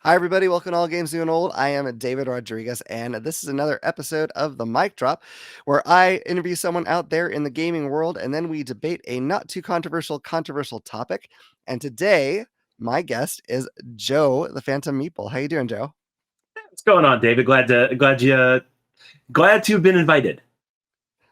Hi, everybody. Welcome to All Games New and Old. I am David Rodriguez, and this is another episode of the Mic Drop, where I interview someone out there in the gaming world, and then we debate a not too controversial topic. And today, my guest is Joe The Phantom Meeple. How you doing, Joe? What's going on, David? Glad to have been invited.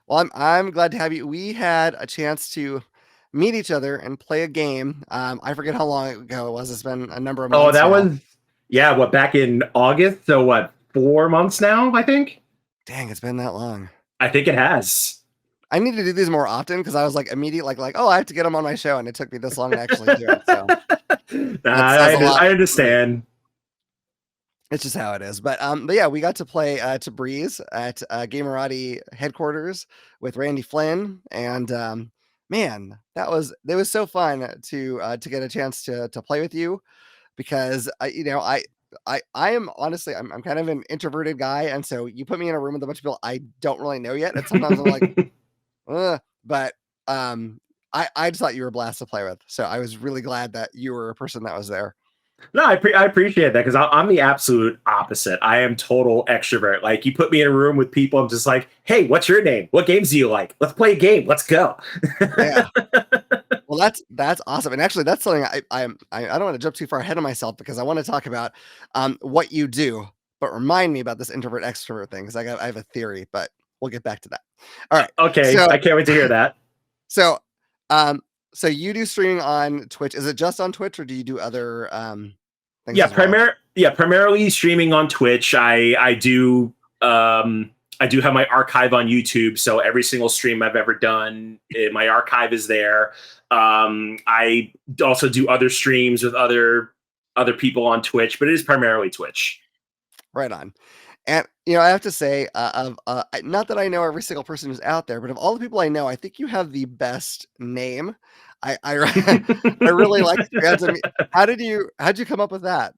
Well, I'm glad to have you. We had a chance to meet each other and play a game. I forget how long ago it was. It's been a number of Oh, months that now. was back in August. So 4 months now? I think. Dang, it's been that long. I think it has. I need to do these more often because I was like immediate, oh, I have to get him on my show, and it took me this long to actually do it. So that says a lot. I For me. understand. It's just how it is. But yeah, we got to play to Breeze at Gamerati headquarters with Randy Flynn, and man, it was so fun to get a chance to play with you because I am honestly I'm kind of an introverted guy, and so you put me in a room with a bunch of people I don't really know yet, and sometimes I'm like. But I just thought you were a blast to play with. So I was really glad that you were a person that was there. No, I appreciate that because I'm the absolute opposite. I am total extrovert. Like you put me in a room with people, I'm just like, hey, what's your name? What games do you like? Let's play a game. Let's go. Yeah. Well, that's awesome. And actually, that's something I don't want to jump too far ahead of myself because I want to talk about what you do, but remind me about this introvert extrovert thing because I have a theory, but we'll get back to that. All right. Okay, So I can't wait to hear that. so um so you do streaming on Twitch. Is it just on Twitch or do you do other things as well? Primarily streaming on Twitch. I do have my archive on YouTube, so every single stream I've ever done, my archive is there. I also do other streams with other people on Twitch, but it is primarily Twitch. Right on. And I have to say, not that I know every single person who's out there, but of all the people I know, I think you have the best name. I really like it. How'd you come up with that?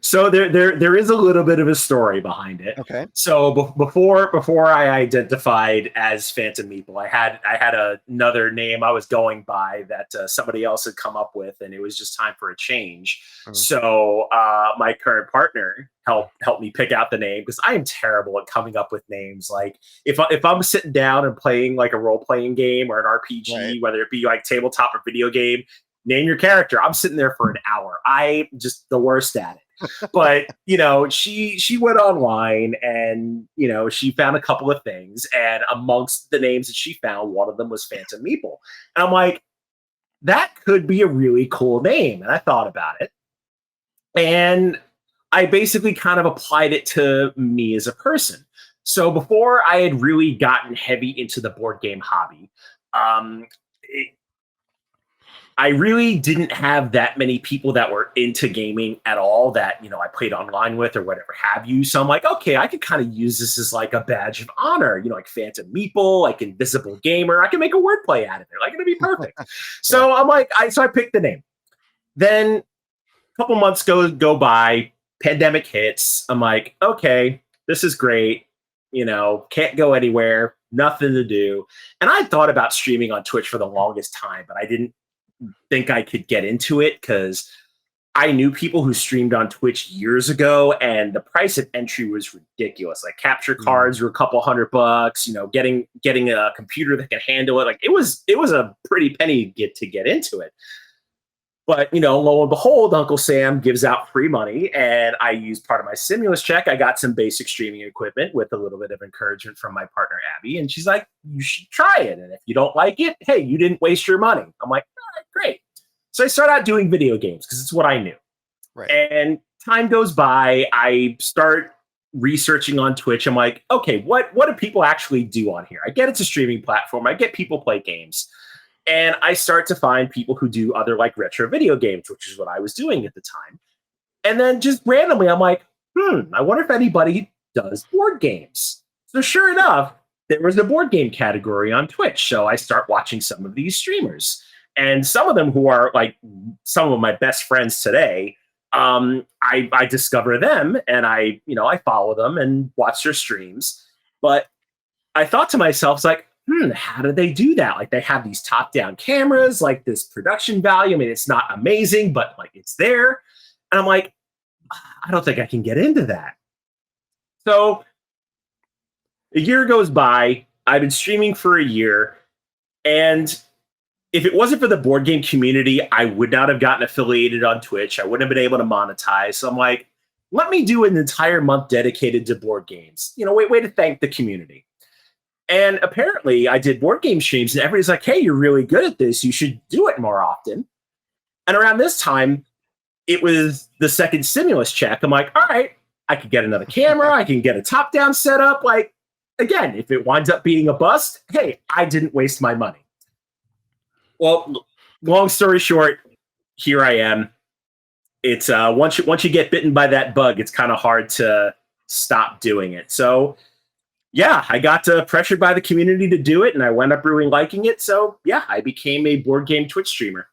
So there is a little bit of a story behind it. Okay. So before I identified as Phantom Meeple, I had another name I was going by that somebody else had come up with, and it was just time for a change. Mm. So my current partner helped me pick out the name because I am terrible at coming up with names. Like if I'm sitting down and playing like a role playing game or an RPG, Right. whether it be like tabletop or video game, name your character. I'm sitting there for an hour. I just the worst at it. But she went online and she found a couple of things, and amongst the names that she found, one of them was Phantom Meeple. And I'm like, that could be a really cool name. And I thought about it, and I basically kind of applied it to me as a person. So before I had really gotten heavy into the board game hobby, um, I really didn't have that many people that were into gaming at all that, I played online with or whatever have you. So I'm like, okay, I could kind of use this as like a badge of honor, like Phantom Meeple, like Invisible Gamer. I can make a wordplay out of it. Like it'd be perfect. So I'm like, so I picked the name. Then a couple months go by, pandemic hits. I'm like, okay, this is great. Can't go anywhere, nothing to do. And I thought about streaming on Twitch for the longest time, but I didn't think I could get into it because I knew people who streamed on Twitch years ago, and the price of entry was ridiculous. Like capture cards were a couple $100. Getting a computer that can handle it, like it was a pretty penny to get into it. But lo and behold, Uncle Sam gives out free money, and I used part of my stimulus check. I got some basic streaming equipment with a little bit of encouragement from my partner Abby, and she's like, "You should try it, and if you don't like it, hey, you didn't waste your money." I'm like, "All right, great." So I start out doing video games because it's what I knew. Right. And time goes by, I start researching on Twitch. I'm like, okay, what do people actually do on here? I get it's a streaming platform. I get people play games. And I start to find people who do other like retro video games, which is what I was doing at the time. And then just randomly, I'm like, I wonder if anybody does board games. So sure enough, there was a board game category on Twitch. So I start watching some of these streamers. And some of them who are like some of my best friends today, I discover them and I follow them and watch their streams. But I thought to myself, it's like, how do they do that? Like they have these top-down cameras, like this production value. I mean, it's not amazing, but like it's there. And I'm like, I don't think I can get into that. So a year goes by. I've been streaming for a year, and if it wasn't for the board game community, I would not have gotten affiliated on Twitch. I wouldn't have been able to monetize. So I'm like, let me do an entire month dedicated to board games. Way to thank the community. And apparently, I did board game streams, and everybody's like, hey, you're really good at this. You should do it more often. And around this time, it was the second stimulus check. I'm like, all right, I could get another camera. I can get a top down setup. Like, again, if it winds up being a bust, hey, I didn't waste my money. Well, long story short, here I am. It's once you get bitten by that bug, it's kind of hard to stop doing it. So yeah, I got pressured by the community to do it, and I wound up really liking it. So yeah, I became a board game Twitch streamer.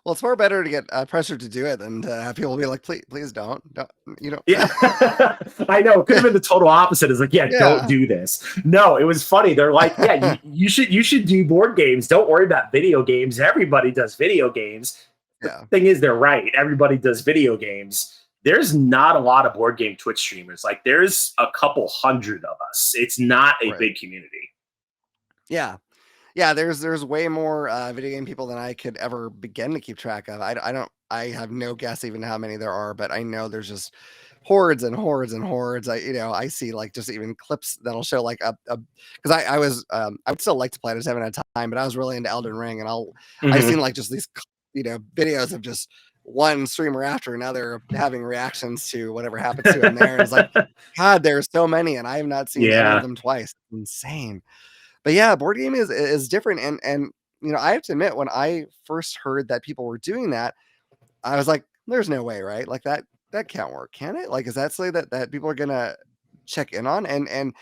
Well, it's far better to get pressured to do it than to have people be like, please don't, you know. Yeah, I know. It could have been the total opposite. It's like, yeah, don't do this. No, it was funny. They're like, yeah, you should do board games. Don't worry about video games. Everybody does video games. Yeah. The thing is, they're right. Everybody does video games. There's not a lot of board game Twitch streamers. Like, there's a couple hundred of us. It's not a big community. Yeah. Yeah, there's way more video game people than I could ever begin to keep track of. I have no guess even how many there are, but I know there's just hordes and hordes and hordes. I see like just even clips that'll show like because I was I would still like to play it, I just haven't had time, but I was really into Elden Ring, and I've seen like just these videos of just one streamer after another having reactions to whatever happens to him there. And it's like, God, there's so many, and I have not seen any of them twice. It's insane. But yeah, board game is different, and I have to admit, when I first heard that people were doing that, I was like, "There's no way, right? Like that can't work, can it? Like, is that something that people are gonna check in on?" And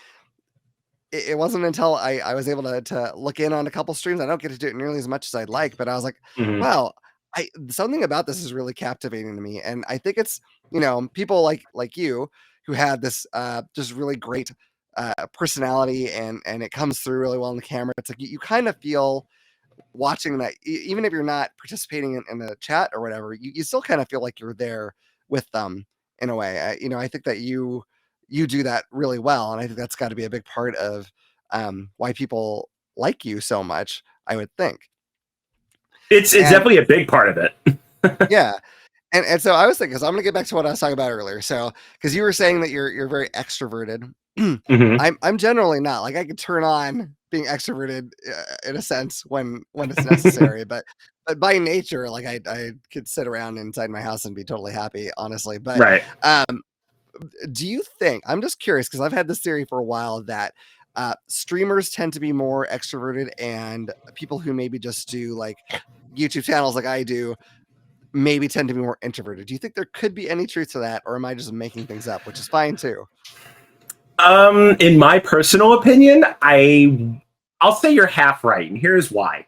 it wasn't until I was able to look in on a couple streams. I don't get to do it nearly as much as I'd like, but I was like, wow, something about this is really captivating to me, and I think it's people like you who have this just really great personality, and it comes through really well in the camera. It's like you kind of feel watching that, even if you're not participating in the chat or whatever, you still kind of feel like you're there with them in a way. I think that you do that really well, and I think that's got to be a big part of why people like you so much, I would think. It's definitely a big part of it. Yeah. And so I was thinking, because I'm going to get back to what I was talking about earlier. So, because you were saying that you're very extroverted. I'm generally not. Like, I could turn on being extroverted in a sense when it's necessary, but by nature, like I could sit around inside my house and be totally happy, honestly. But do you think, I'm just curious, because I've had this theory for a while that streamers tend to be more extroverted, and people who maybe just do like YouTube channels like I do maybe tend to be more introverted. Do you think there could be any truth to that, or am I just making things up, which is fine too? In my personal opinion, I'll say you're half right, and here's why.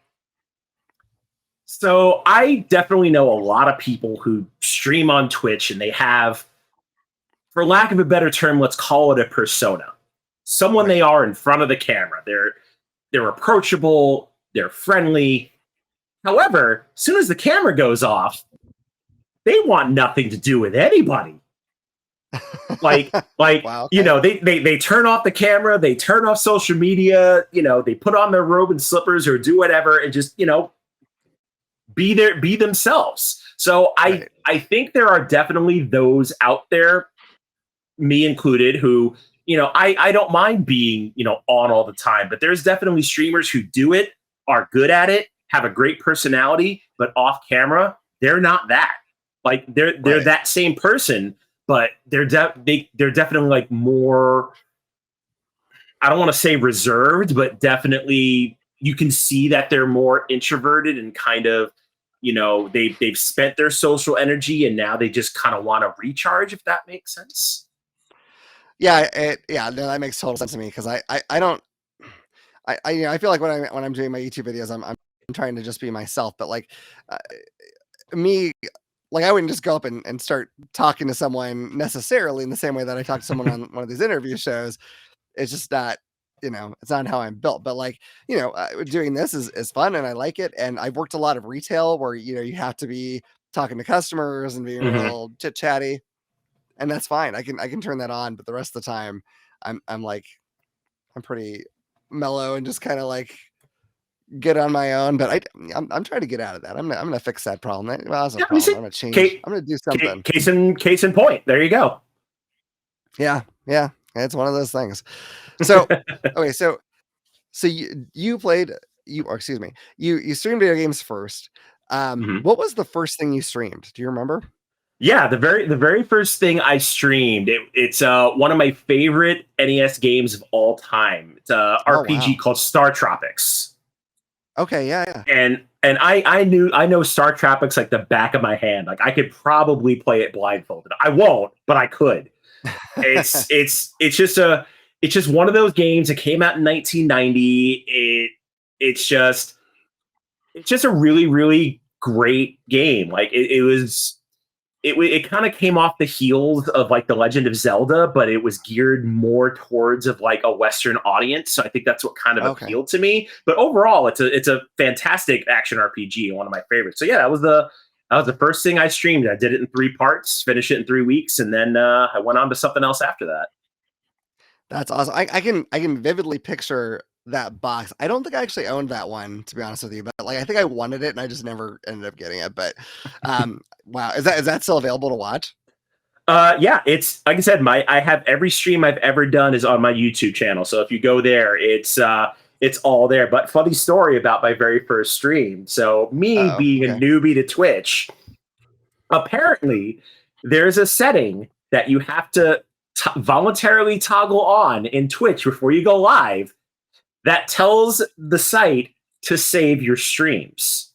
So I definitely know a lot of people who stream on Twitch, and they have, for lack of a better term, let's call it a persona. Someone they are in front of the camera. They're approachable, they're friendly. However, as soon as the camera goes off, they want nothing to do with anybody. Like wow, okay. They turn off the camera, they turn off social media, they put on their robe and slippers or do whatever and just, be themselves. So I think there are definitely those out there, me included, who, I don't mind being, on all the time, but there's definitely streamers who do it, are good at it, have a great personality, but off camera, they're not that. Like they're that same person, but they're definitely like more, I don't want to say reserved, but definitely you can see that they're more introverted and kind of, they've spent their social energy and now they just kind of want to recharge, if that makes sense. Yeah, no, that makes total sense to me, because I don't, I feel like when I'm doing my YouTube videos, I'm trying to just be myself, but like me, like I wouldn't just go up and start talking to someone necessarily in the same way that I talk to someone on one of these interview shows. It's just not, it's not how I'm built. But like, doing this is fun, and I like it. And I've worked a lot of retail where, you have to be talking to customers and being real chit chatty. and that's fine. I can turn that on, but the rest of the time, I'm like I'm pretty mellow and just kind of like get on my own. But I'm trying to get out of that. I'm gonna fix that problem. Well, that's no Yeah, you problem. see, I'm gonna change. case, I'm gonna do something. case in point. There you go. Yeah, yeah. It's one of those things. So okay, so you played you or excuse me, you streamed video games first. Mhm. What was the first thing you streamed? Do you remember? Yeah, the very first thing I streamed, it's one of my favorite NES games of all time. It's a Oh RPG wow. called Star Tropics. Okay, yeah, yeah. And I know Star Tropics like the back of my hand. Like I could probably play it blindfolded. I won't, but I could. It's just a it's just one of those games that came out in 1990. It's just it's just a really great game. Like it kind of came off the heels of like the Legend of Zelda, but it was geared more towards of like a Western audience. So I think that's what kind of Okay. appealed to me. But overall, it's a fantastic action RPG and one of my favorites. So yeah, that was the first thing I streamed. I did it in 3 parts, finished it in 3 weeks, and then I went on to something else after that. That's awesome. I can vividly picture that box. I don't think I actually owned that one, to be honest with you, but like I think I wanted it and I just never ended up getting it. But wow, is that still available to watch? Yeah, it's like I said, my I have every stream I've ever done is on my YouTube channel. So if you go there, it's all there. But funny story about my very first stream. So me Uh-oh. being a Okay. newbie to Twitch, apparently there's a setting that you have to voluntarily toggle on in Twitch before you go live that tells the site to save your streams.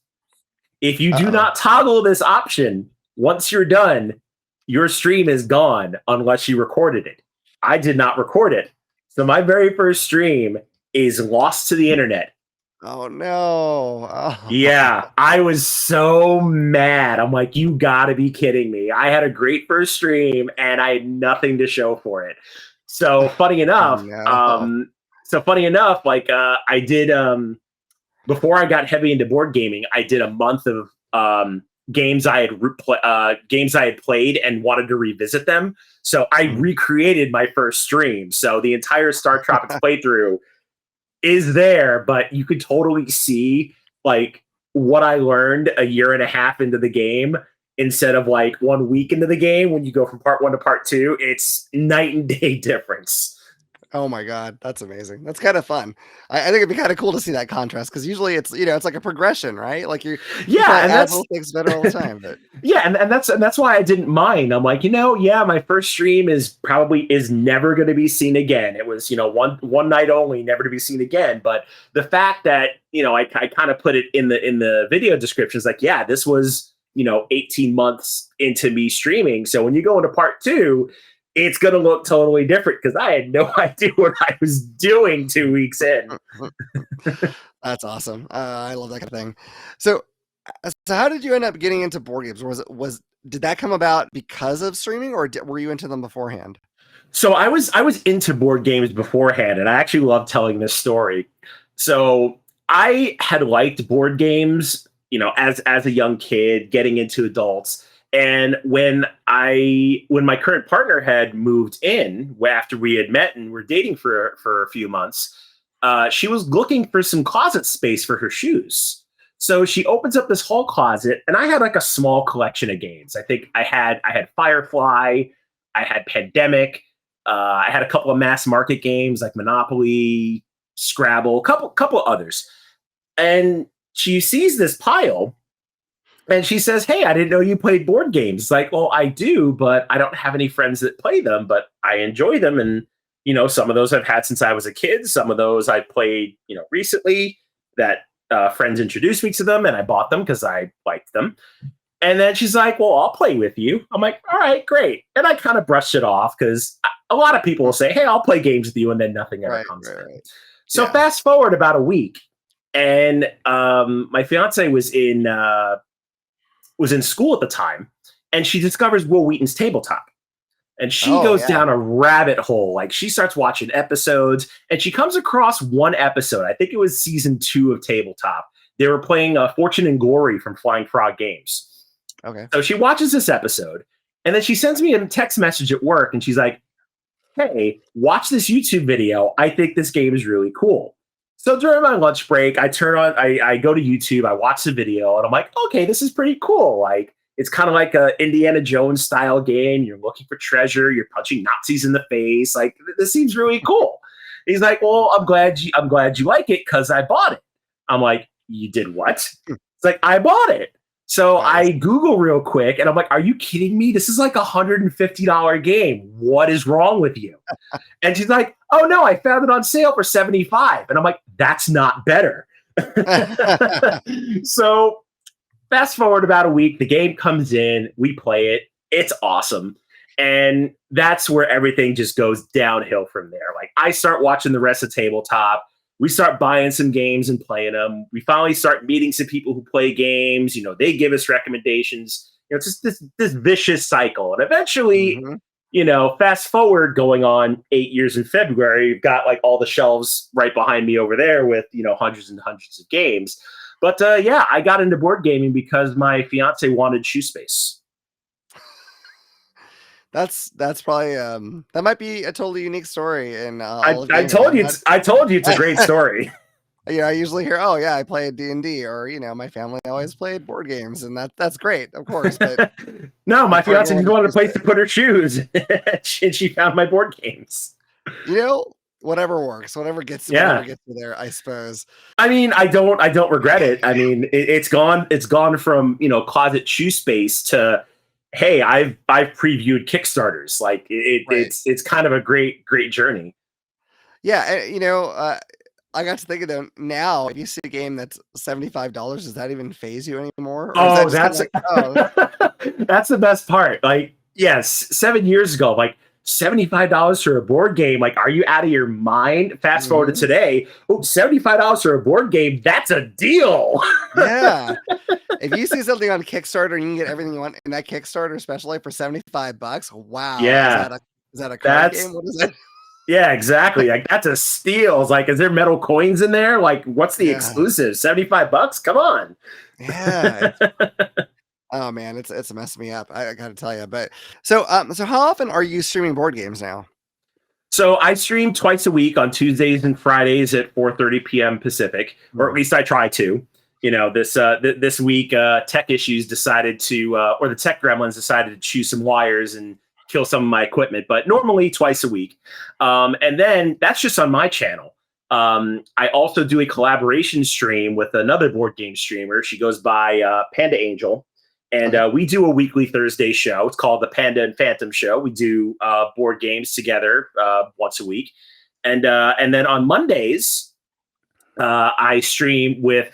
If you do Uh-oh. not toggle this option, once you're done, your stream is gone unless you recorded it. I did not record it. So my very first stream is lost to the internet. Oh no. Oh. Yeah, I was so mad. I'm like, you gotta be kidding me. I had a great first stream and I had nothing to show for it. So funny enough, No. like I did before I got heavy into board gaming, I did a month of games I had played and wanted to revisit them. So I Mhm. recreated my first stream. So the entire Star Tropics playthrough is there, but you could totally see like what I learned a year and a half into the game instead of like 1 week into the game when you go from part one to part two. It's night and day difference. Oh my god, that's amazing. That's kind of fun. I think it'd be kind of cool to see that contrast because usually it's like a progression, right? Like you Yeah, probably and add that's little things better all the time. But yeah, and that's why I didn't mind. I'm like, yeah, my first stream is never going to be seen again. It was, one night only, never to be seen again. But the fact that I kind of put it in the video descriptions, like, yeah, this was 18 months into me streaming. So when you go into part two, it's going to look totally different because I had no idea what I was doing 2 weeks in. that's awesome. I love that kind of thing. So, so how did you end up getting into board games? Was did that come about because of streaming, or were you into them beforehand? So I was into board games beforehand, and I actually love telling this story. So I had liked board games, as a young kid, getting into adults. And when my current partner had moved in after we had met and were dating for a few months, she was looking for some closet space for her shoes. So she opens up this whole closet, and I had like a small collection of games. I think I had Firefly, I had Pandemic, I had a couple of mass market games like Monopoly, Scrabble, couple others. And she sees this pile and she says, "Hey, I didn't know you played board games." It's like, well, I do, but I don't have any friends that play them, but I enjoy them. And, some of those I've had since I was a kid. Some of those I played, recently that friends introduced me to them and I bought them because I liked them. And then she's like, "Well, I'll play with you." I'm like, "All right, great." And I kind of brushed it off because a lot of people will say, "Hey, I'll play games with you," and then nothing ever Right, comes right, of it. right. So Yeah. fast forward about a week, and my fiance was in school at the time, and she discovers Will Wheaton's Tabletop. And she Oh goes yeah. down a rabbit hole. Like she starts watching episodes, and she comes across one episode. I think it was season 2 of Tabletop. They were playing Fortune and Glory from Flying Frog Games. Okay. So she watches this episode, And then she sends me a text message at work and she's like, hey, watch this YouTube video. I think this game is really cool. So during my lunch break, I go to YouTube, I watch the video, and I'm like, okay, this is pretty cool. Like, it's kind of like a Indiana Jones style game. You're looking for treasure, you're punching Nazis in the face. Like, this seems really cool. He's like, well, I'm glad you like it because I bought it. I'm like, you did what? It's like, I bought it. So Nice. I Google real quick and I'm like, are you kidding me? This is like $150 game. What is wrong with you? And she's like, oh no, I found it on sale for 75. And I'm like, that's not better. So fast forward about a week, the game comes in, we play it, it's awesome. And that's where everything just goes downhill from there. Like I start watching the rest of tabletop. We start buying some games and playing them. We finally start meeting some people who play games. You know, they give us recommendations. You know, it's just this vicious cycle. And eventually, Mhm. you know, fast forward going on 8 years in February, you've got like all the shelves right behind me over there with, you know, hundreds and hundreds of games. But yeah, I got into board gaming because my fiance wanted shoe space. That's probably, that might be a totally unique story in, all of gaming. I told you it's a great story. I usually hear, "Oh, yeah, I play D&D," or, my family always played board games, and that's great, of course, but No, the my partner fiance just wanted wanted a to place say, to put her shoes, and she found my board games. you know, whatever works, whatever Yeah, gets you there, I suppose. I mean, I don't regret it. I mean, it's gone from you know closet shoe space to hey, I've previewed Kickstarters. Like Right. it's kind of a great journey. Yeah, I got to thinking though, now, if you see a game that's $75, does that even phase you anymore? Or is that Oh, just kinda that's like, "Oh, that's the best part. Like, yes, 7 years ago, like $75 for a board game. Like, are you out of your mind? Fast forward to mhm, today. Oh, $75 for a board game. That's a deal. yeah." If you see something on Kickstarter and you can get everything you want in that Kickstarter especially for 75 bucks, wow, Yeah, is that a card game? that's What is it? yeah, exactly. Like that's a steal. It's like, is there metal coins in there? Like, what's the Yeah, exclusive? 75 bucks? Come on. yeah, oh man, it's messing me up, I gotta tell you. But so how often are you streaming board games now? So I stream twice a week on Tuesdays and Fridays at 4:30 p.m. Pacific, or at Mm, least I try to. You know, this week, tech issues decided to, or the tech gremlins decided to choose some wires and kill some of my equipment. But normally twice a week, and then that's just on my channel. I also do a collaboration stream with another board game streamer. She goes by Panda Angel, and okay. we do a weekly Thursday show. It's called the Panda and Phantom Show. We do board games together once a week, and then on Mondays I stream with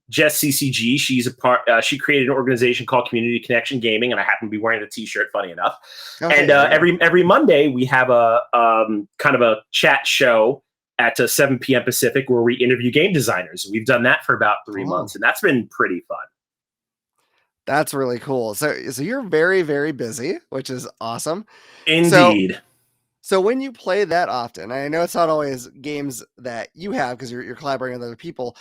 Jess CCG. She's a part. She created an organization called Community Connection Gaming, and I happen to be wearing the T-shirt. Funny enough, Okay, and there you go. every Monday we have a kind of a chat show at 7 p.m. Pacific where we interview game designers. We've done that for about three Oh, months, and that's been pretty fun. that's really cool. So you're very, very busy, which is awesome. So Indeed. so when you play that often, and I know it's not always games that you have because you're collaborating with other people,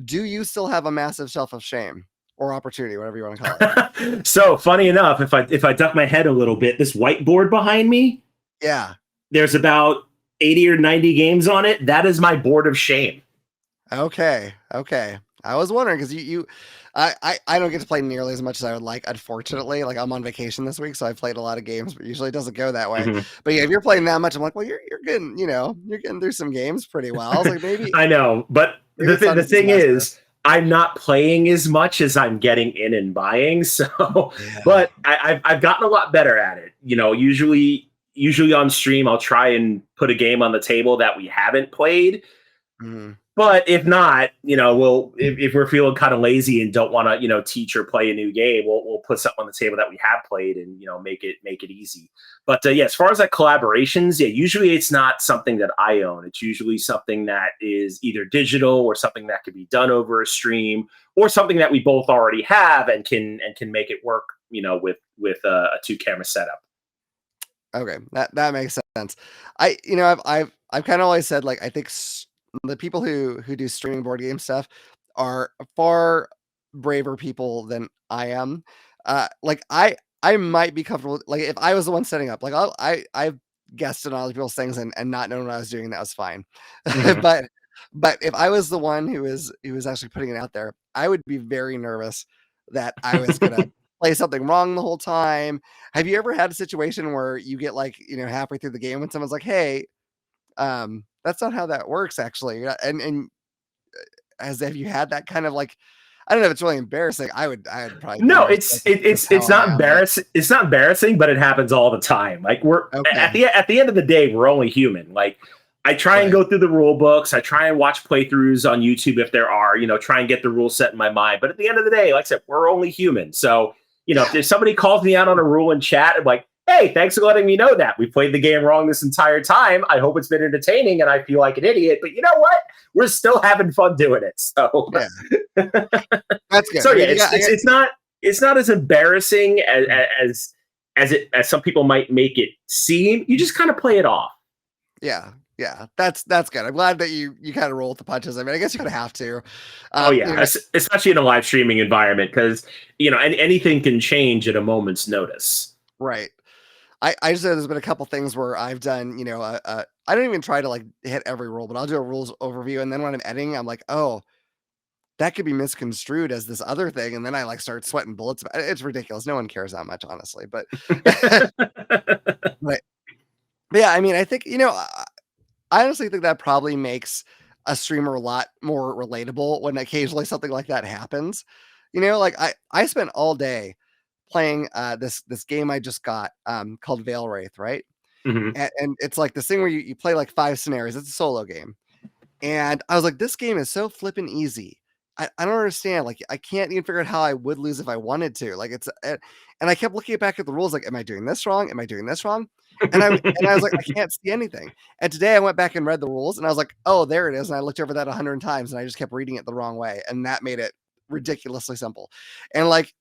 do you still have a massive shelf of shame or opportunity, whatever you wanna call it? So funny enough, if I duck my head a little bit, this whiteboard behind me, Yeah. there's about 80 or 90 games on it. That is my board of shame. Okay, okay. I was wondering 'cause I don't get to play nearly as much as I would like, unfortunately. Like, I'm on vacation this week, so I played a lot of games, but usually it doesn't go that way. Mhm. But yeah, if you're playing that much, I'm like, "Well, you're getting, you're getting through some games pretty well." I was like, I know, but maybe it's not the as thing disastrous. is, I'm not playing as much as I'm getting in and buying. So, Yeah. but I've gotten a lot better at it. You know, usually on stream, I'll try and put a game on the table that we haven't played. Mhm. But if not, you know, if we're feeling kind of lazy and don't want to, you know, teach or play a new game, we'll put something on the table that we have played and you know make it easy. But yeah, as far as like collaborations, yeah, usually it's not something that I own. It's usually something that is either digital or something that could be done over a stream or something that we both already have and can make it work, you know, with a two camera setup. Okay, that makes sense. I've kinda always said, like, I think the people who do streaming board game stuff are far braver people than I am. Like, I might be comfortable, like, if I was the one setting up, like, I've guessed on other people's things and not knowing what I was doing, that was fine. Mhm. But if I was the one who was actually putting it out there, I would be very nervous that I was gonna play something wrong the whole time. Have you ever had a situation where you get, like, halfway through the game when someone's like, "Hey, that's not how that works actually," and have you had that kind of, like, I don't know if it's really embarrassing. I'd probably be No, nervous, like, that's it's how I not am, but embarrassing. It's not embarrassing, but it happens all the time. Like we're okay. at the end of the day, we're only human. Like I try and Right. go through the rule books. I try and watch playthroughs on YouTube if there are. Try and get the rules set in my mind. But at the end of the day, like I said, we're only human. So Yeah. if somebody calls me out on a rule in chat, I'm like, hey, thanks for letting me know that we played the game wrong this entire time. I hope it's been entertaining, and I feel like an idiot. But you know what? We're still having fun doing it. So Yeah. That's good. so I yeah, mean, you got I got it's not as embarrassing as some people might make it seem. You just kind of play it off. yeah, yeah. That's good. I'm glad that you kinda roll with the punches. I mean, I guess you kinda have to. Oh You yeah, know especially in a live streaming environment because anything can change at a moment's notice. right. I just know there's been a couple things where I've done, I don't even try to, like, hit every rule, but I'll do a rules overview, and then when I'm editing, I'm like, "Oh, that could be misconstrued as this other thing," and then I, like, start sweating bullets about it. It's ridiculous. No one cares that much, honestly, but but yeah, I mean, I think, I honestly think that probably makes a streamer a lot more relatable when occasionally something like that happens. Like, I spent all day playing, this game I just got, called Veil Wraith, right? Mhm. And it's like this thing where you play, like, 5 scenarios. It's a solo game. And I was like, "This game is so flippin' easy." I don't understand, like, I can't even figure out how I would lose if I wanted to, like, and I kept looking back at the rules like, "Am I doing this wrong? Am I doing this wrong?" And I was like, "I can't see anything." And today I went back and read the rules, and I was like, "Oh, there it is," and I looked over that 100 times, and I just kept reading it the wrong way, and that made it ridiculously simple. And, like,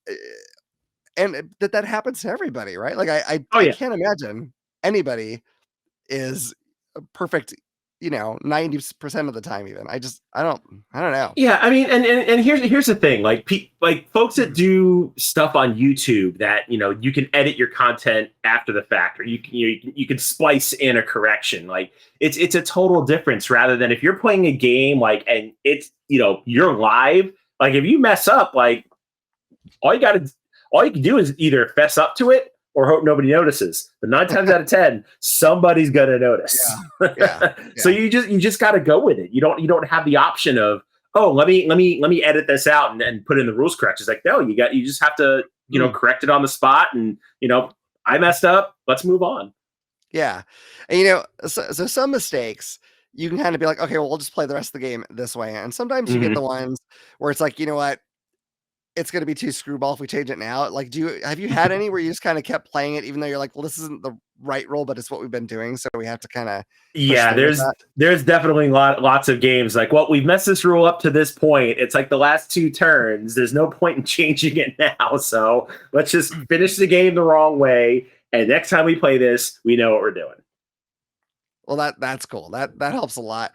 that happens to everybody, right? Like, Oh I yeah. can't imagine anybody is perfect, 90% of the time even. I don't know. Yeah, I mean, and here's the thing, like like folks that do stuff on YouTube that you can edit your content after the fact, or you can splice in a correction. Like it's a total difference rather than if you're playing a game like and it's you're live. Like if you mess up, like all you got to all you can do is either fess up to it or hope nobody notices. But 9 times out of 10, somebody's gonna notice. Yeah. Yeah. So Yeah. you just got to go with it. You don't have the option of oh let me edit this out and put in the rules corrections. Like no, you just have to Mm. correct it on the spot and I messed up. Let's move on. Yeah. And, so some mistakes, you can kinda be like, "Okay, well, we'll just play the rest of the game this way." And sometimes you get the Mhm. ones where it's like, "You know what? It's gonna be too screwball if we change it now." Like, have you had any where you just kinda kept playing it even though you're like, "Well, this isn't the right role, but it's what we've been doing, so we have to kinda push Yeah, through with that?" there's definitely lots of games like, well, we've messed this rule up to this point. It's like the last two turns. There's no point in changing it now. So let's just finish the game the wrong way. And next time we play this, we know what we're doing. Well, that's cool. That helps a lot.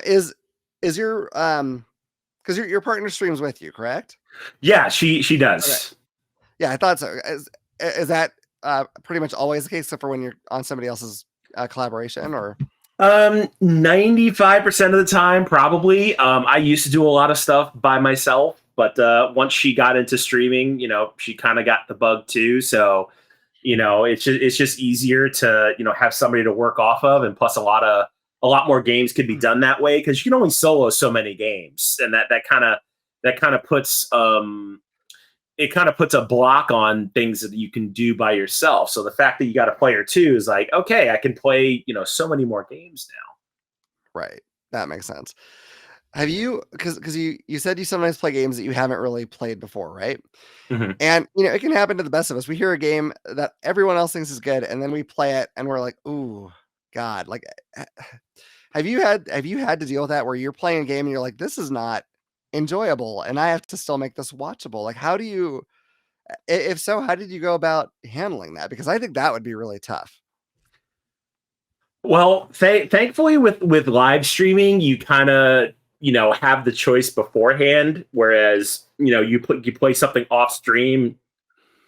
Is your, 'cause your partner streams with you, correct? Yeah, she Okay. does. Yeah, I thought so. Is that, pretty much always the case except for when you're on somebody else's, collaboration or 95% of the time, probably. I used to do a lot of stuff by myself, but once she got into streaming, she kind of got the bug too. So, it's just easier to have somebody to work off of, and plus a lot more games could be done that way because you can only solo so many games, and that kind of puts it kind of puts a block on things that you can do by yourself. So the fact that you got a player too is like, okay, I can play, so many more games right, that makes sense. Have you, because you said you sometimes play games that you haven't really played before, right? now. Mhm. And, it can happen to the best of us. We hear a game that everyone else thinks is good, and then we play it and we're like, "Ooh, god." Like, have you had to deal with that where you're playing a game and you're like, "This is not enjoyable, and I have to still make this watchable." Like, how do you if so, how did you go about handling that? Because I think that would be really tough. Well, thankfully with live streaming, you kind of have the choice beforehand, whereas you play something off stream,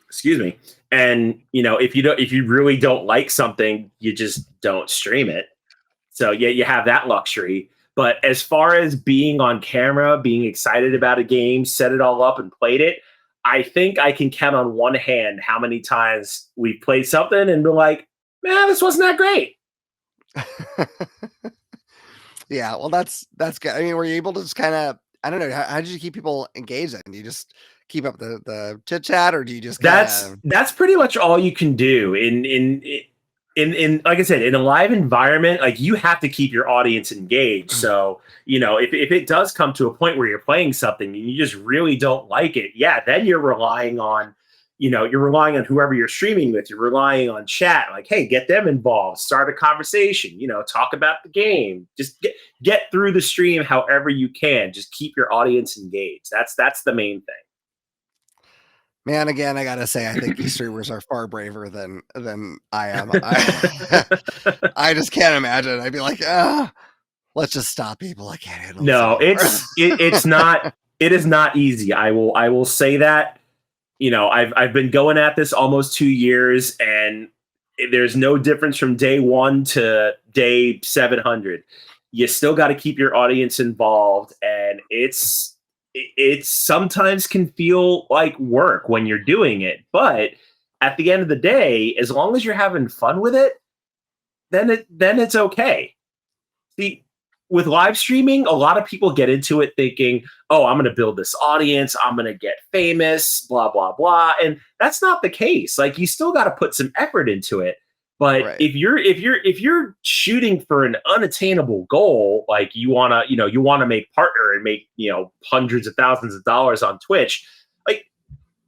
excuse me, And if you really don't like something, you just don't stream it. So yeah, you have that luxury. But as far as being on camera, being excited about a game, set it all up and played it, I think I can count on one hand how many times we've played something and been like, man, this wasn't that great. Yeah, well, that's good. I mean, were you able to just kind of, I don't know, how did you keep people engaged? Then do you just keep up the chit chat, or do you just kind of? That's pretty much all you can do in like I said, in a live environment. Like, you have to keep your audience engaged. So if it does come to a point where you're playing something and you just really don't like it, yeah, then you're relying on whoever you're streaming with. You're relying on chat, like, hey, get them involved, start a conversation, talk about the game, just get through the stream however you can. Just keep your audience engaged. That's the main thing. Man, again, I gotta say, I think you streamers are far braver than I am. I just can't imagine. I'd be like, let's just stop people. I can't handle this No, anymore. it's not. It is not easy. I will say that. I've been going at this almost 2 years, and there's no difference from day one to day 700. You still got to keep your audience involved, and it's sometimes can feel like work when you're doing it, but at the end of the day, as long as you're having fun with it, then it's okay. See, with live streaming, a lot of people get into it thinking, "Oh, I'm going to build this audience. I'm going to get famous, blah blah blah." And that's not the case. Like, you still got to put some effort into it. But Right. if you're shooting for an unattainable goal, like you want to make partner and make hundreds of thousands of dollars on Twitch, like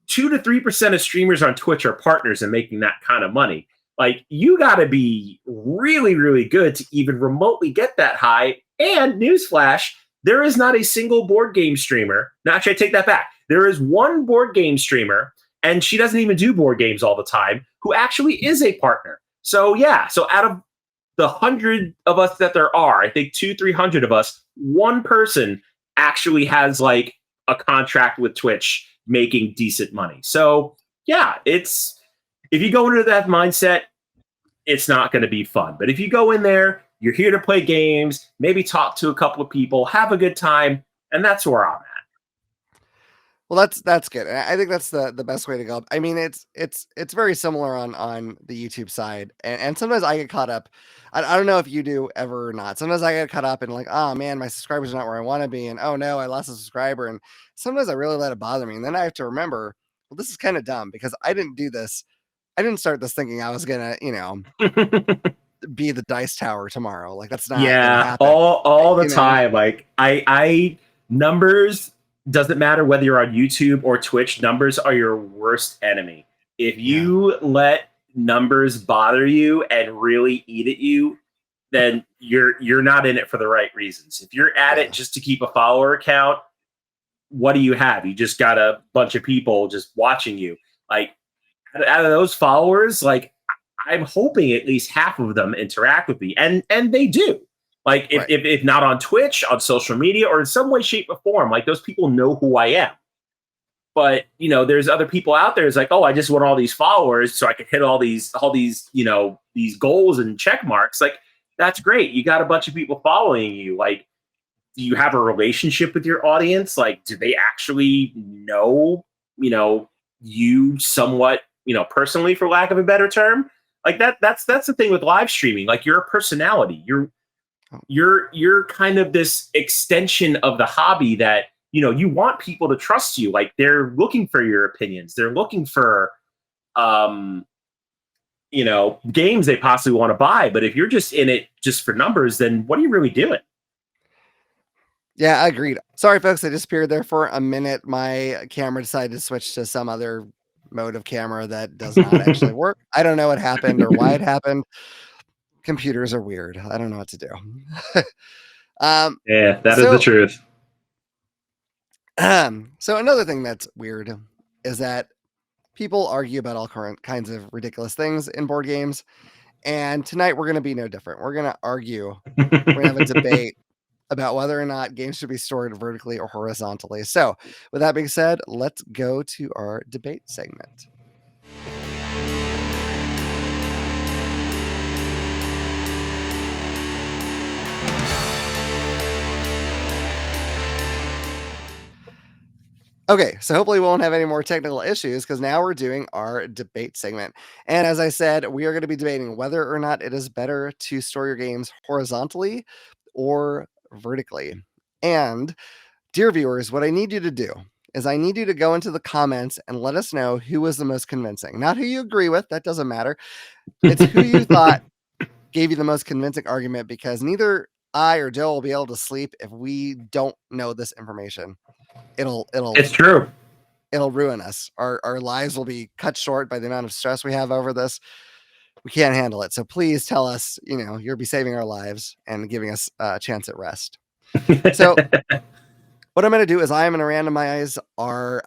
2 to 3% of streamers on Twitch are partners and making that kind of money. Like, you got to be really, really good to even remotely get that high. And newsflash, there is not a single board game streamer. No, actually, I take that back. There is one board game streamer, and she doesn't even do board games all the time, who actually is a partner. So yeah, so out of the 100 of us that there are, I think 200-300 of us, one person actually has like a contract with Twitch making decent money. So yeah, if you go into that mindset, it's not going to be fun. But if you go in there, you're here to play games, maybe talk to a couple of people, have a good time, and that's where I'm at. Well, that's good. I think that's the best way to go. I mean, it's very similar on the YouTube side, and sometimes I get caught up. I don't know if you do ever or not. Sometimes I get caught up in like, oh man, my subscribers are not where I want to be, and oh no, I lost a subscriber, and sometimes I really let it bother me, and then I have to remember, well, this is kind of dumb because I didn't do this. I didn't start this thinking I was gonna, be the dice tower tomorrow. Like, that's not gonna Yeah, happen. all the You know, time. Like, I numbers doesn't matter whether you're on YouTube or Twitch. Numbers are your worst enemy. If yeah, you let numbers bother you and really eat at you, then you're not in it for the right reasons. If you're at it yeah, just to keep a follower count, what do you have? You just got a bunch of people just watching you. Like, out of those followers, like, I'm hoping at least half of them interact with me, and they do. Like, if, right. if if not on Twitch, on social media, or in some way, shape, or form, like, those people know who I am. But there's other people out there. It's like, oh, I just want all these followers so I can hit all these goals and check marks. Like, that's great. You got a bunch of people following you. Like, do you have a relationship with your audience? Like, do they actually know you know you somewhat personally, for lack of a better term? Like, that's the thing with live streaming. Like, you're a personality. you're Oh, you're you're kind of this extension of the hobby that you want people to trust you. Like, they're looking for your opinions. They're looking for um games they possibly want to buy. But if you're just in it just for numbers, then what are you really doing? yeah, agreed. Sorry, folks, I disappeared there for a minute. My camera decided to switch to some other mode of camera that does not actually work. I don't know what happened or why it happened. Computers are weird. I don't know what to do. um, Yeah, that is the so, truth. so another thing that's weird is that people argue about all current kinds of ridiculous things in board games, and tonight we're going to be no different. We're going to argue. We're going to have a debate about whether or not games should be stored vertically or horizontally. So, with that being said, let's go to our debate segment. Okay, so hopefully we won't have any more technical issues because now we're doing our debate segment. And as I said, we are going to be debating whether or not it is better to store your games horizontally or vertically. And dear viewers, what I need you to do is I need you to go into the comments and let us know who was the most convincing. Not who you agree with, that doesn't matter. It's who you thought gave you the most convincing argument, because neither I or Joe will be able to sleep if we don't know this information. It'll It's true. ruin us. Our lives will be cut short by the amount of stress we have over this. We can't handle it. So please tell us, you'll be saving our lives and giving us a chance at rest. So what I'm going to do is I am going to randomize our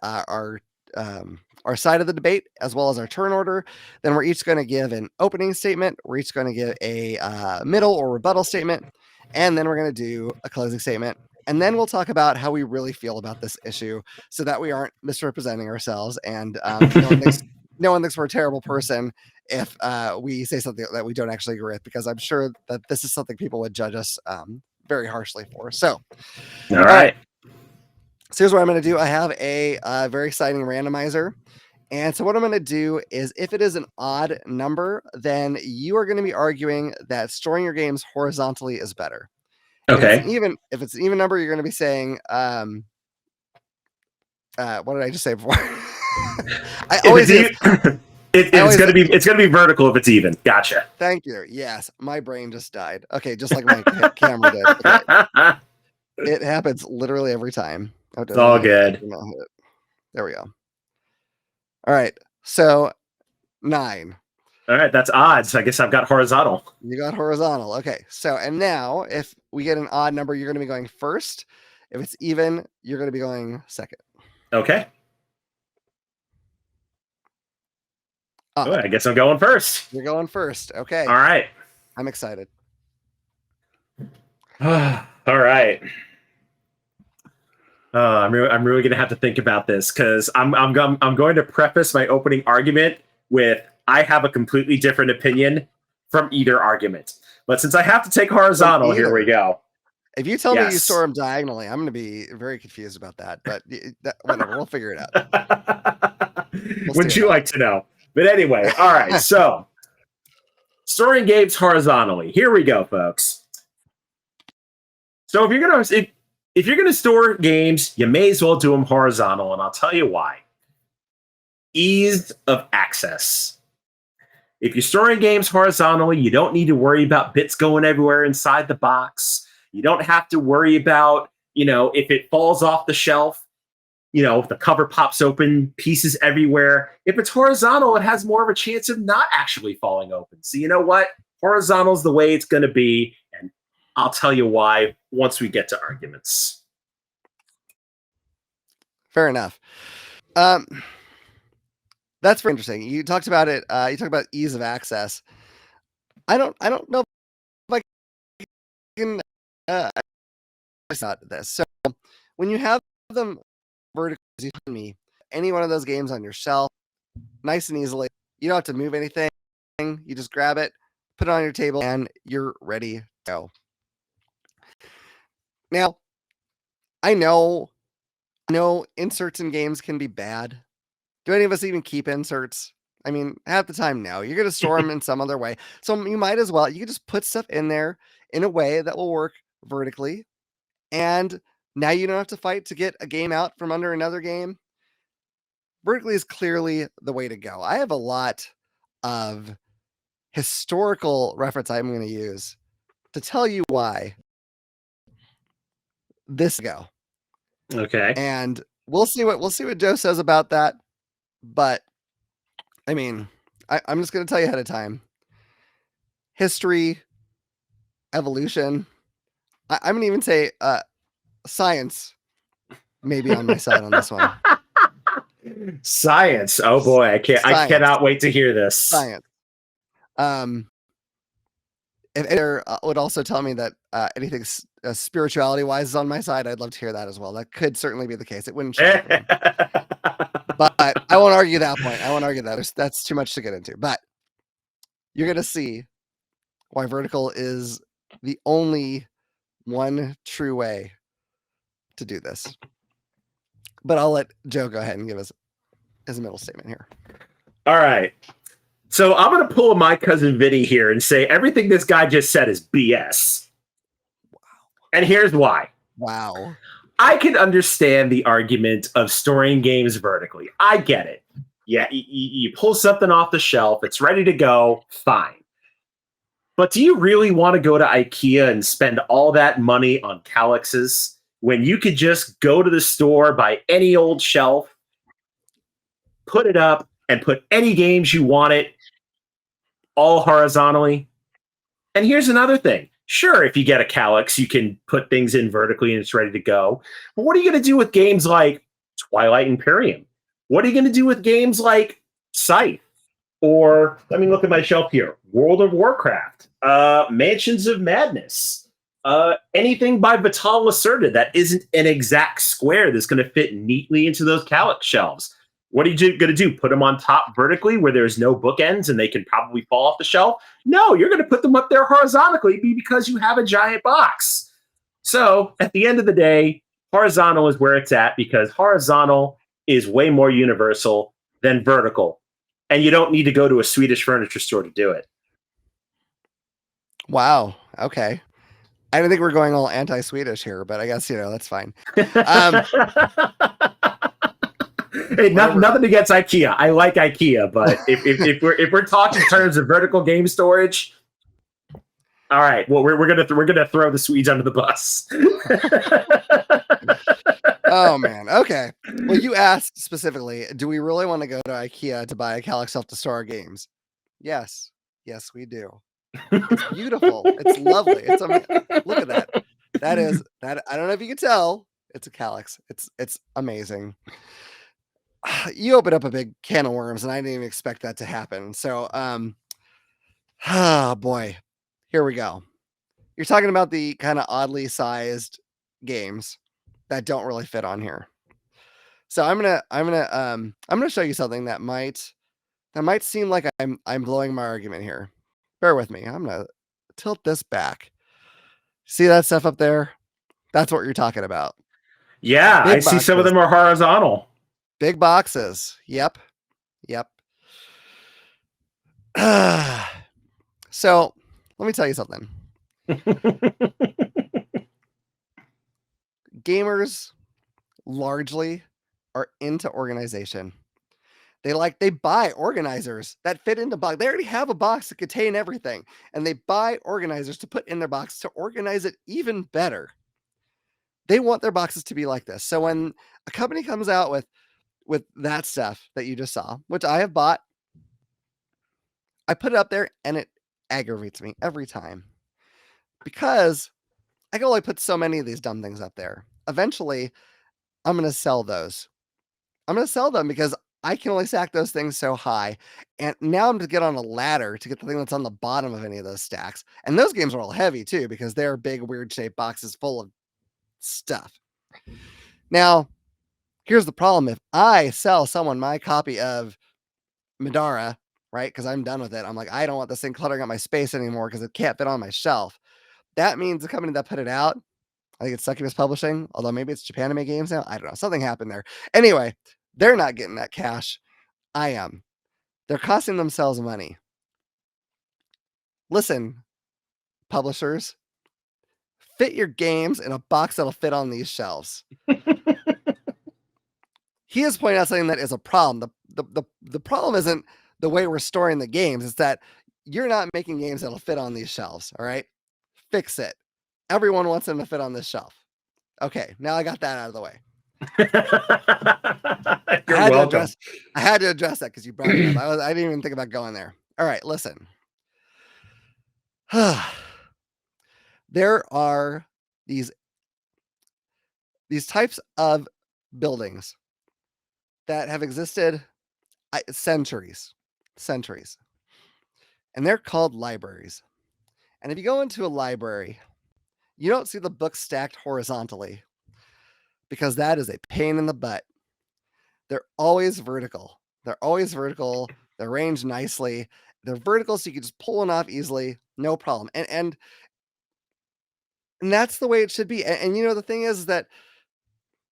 side of the debate as well as our turn order. Then we're each going to give an opening statement. We're each going to give a middle or rebuttal statement, and then we're going to do a closing statement. And then we'll talk about how we really feel about this issue, so that we aren't misrepresenting ourselves, and no one thinks we're a terrible person if we say something that we don't actually agree with, because I'm sure that this is something people would judge us very harshly for. So, All all right. right. So here's what I'm going to do. I have a very exciting randomizer. And so what I'm going to do is, if it is an odd number, then you are going to be arguing that storing your games horizontally is better. If it's Okay. if it's an even number, you're going to be saying, what did I just say before? I If always it's even, it's always, gonna be vertical if it's even. Gotcha. thank you. Yes, my brain just died. Okay, just like my camera did. Okay, it happens literally every time. Oh, It's all good. there we go. All right, so 9. All right, that's odds. I guess I've got horizontal. You got horizontal. Okay. So, and now if we get an odd number, you're going to be going first. If it's even, you're going to be going second. Okay. Oh, Odd. I guess I'm going first. You're going first. Okay. All right. I'm excited. All right. I'm really going to have to think about this, because I'm going to preface my opening argument with, I have a completely different opinion from either argument. But since I have to take horizontal, here we go. If you tell me you Yes. store them diagonally, I'm going to be very confused about that. But whatever, we'll figure it out. Would you like to know? But anyway, all right. So, storing games horizontally. Here we go, folks. So if you're gonna store games, you may as well do them horizontal, and I'll tell you why. Ease of access. If you're storing games horizontally, you don't need to worry about bits going everywhere inside the box. You don't have to worry about, if it falls off the shelf, if the cover pops open, pieces everywhere. If it's horizontal, it has more of a chance of not actually falling open. So you know what? Horizontal is the way it's going to be, and I'll tell you why once we get to arguments. Fair enough. That's very interesting. You talked about it. You talked about ease of access. I don't know if I can. It's not this. So when you have them vertically, me, any one of those games on your shelf, nice and easily, you don't have to move anything. You just grab it, put it on your table, and you're ready to go. Now, I know inserts in games can be bad. Do any of us even keep inserts? I mean, half the time, no. You're going to store them in some other way. So you might as well, you can just put stuff in there in a way that will work vertically. And now you don't have to fight to get a game out from under another game. Vertically is clearly the way to go. I have a lot of historical reference I'm going to use to tell you why this go. Okay. And we'll see what Joe says about that. But I mean, I'm just going to tell you ahead of time. History, evolution. I'm going to even say science may be on my side on this one. Science. Oh boy, I cannot wait to hear this. Science. If there would also tell me that anything spirituality wise is on my side, I'd love to hear that as well. That could certainly be the case. It wouldn't shock me. But I won't argue that point. I won't argue that. That's too much to get into. But you're going to see why vertical is the only one true way to do this. But I'll let Joe go ahead and give us his middle statement here. All right. So I'm going to pull my cousin Vinny here and say everything this guy just said is BS. Wow. And here's why. Wow. I can understand the argument of storing games vertically. I get it. Yeah, you pull something off the shelf, it's ready to go, fine. But do you really want to go to IKEA and spend all that money on calyxes when you could just go to the store, buy any old shelf, put it up, and put any games you want it all horizontally? And here's another thing. Sure, if you get a calyx, you can put things in vertically and it's ready to go. But what are you going to do with games like Twilight Imperium? What are you going to do with games like Scythe? Or let me look at my shelf here. World of Warcraft, Mansions of Madness, anything by Vital Lacerda that isn't an exact square that's going to fit neatly into those calyx shelves. What are you going to do? Put them on top vertically where there's no bookends and they can probably fall off the shelf? No, you're going to put them up there horizontally because you have a giant box. So at the end of the day, horizontal is where it's at because horizontal is way more universal than vertical. And you don't need to go to a Swedish furniture store to do it. Wow. Okay. I don't think we're going all anti-Swedish here, but I guess, that's fine. Hey, nothing against IKEA. I like IKEA, but if we're talking in terms of vertical game storage, all right. Well, we're gonna throw the Swedes under the bus. Oh man. Okay. Well, you asked specifically, do we really want to go to IKEA to buy a calyx shelf to store our games? Yes. Yes, we do. It's beautiful. It's lovely. Look at that. That is that. I don't know if you can tell. It's a calyx. It's amazing. You opened up a big can of worms, and I didn't even expect that to happen. So, oh boy, here we go. You're talking about the kind of oddly sized games that don't really fit on here. So I'm gonna show you something that might seem like I'm blowing my argument here. Bear with me. I'm gonna tilt this back. See that stuff up there? That's what you're talking about. Yeah, I Big see some of boxes. them are horizontal. Big boxes. Yep. Yep. So let me tell you something. Gamers largely are into organization. They buy organizers that fit into box. They already have a box to contain everything, and they buy organizers to put in their box to organize it even better. They want their boxes to be like this. So when a company comes out with that stuff that you just saw, which I have bought, I put it up there and it aggravates me every time because I can only put so many of these dumb things up there. Eventually, I'm going to sell those. I'm going to sell them because I can only stack those things so high. And now I'm to get on a ladder to get the thing that's on the bottom of any of those stacks. And those games are all heavy too because they're big, weird shaped boxes full of stuff. Now, here's the problem. If I sell someone my copy of Madara, right? Because I'm done with it. I'm like, I don't want this thing cluttering up my space anymore because it can't fit on my shelf. That means the company that put it out, I think it's Succubus Publishing, although maybe it's Japanime Games now. I don't know. Something happened there. Anyway, they're not getting that cash. I am. They're costing themselves money. Listen, publishers, fit your games in a box that'll fit on these shelves. He has pointed out something that is a problem. The problem isn't the way we're storing the games. It's that you're not making games that'll fit on these shelves. All right. Fix it. Everyone wants them to fit on this shelf. Okay. Now I got that out of the way. You're welcome. I had to address that because you brought it up. I didn't even think about going there. All right. Listen. There are these types of buildings that have existed centuries. And they're called libraries. And if you go into a library, you don't see the books stacked horizontally because that is a pain in the butt. They're always vertical. They're arranged nicely. They're vertical so you can just pull one off easily, no problem. And that's the way it should be. And the thing is that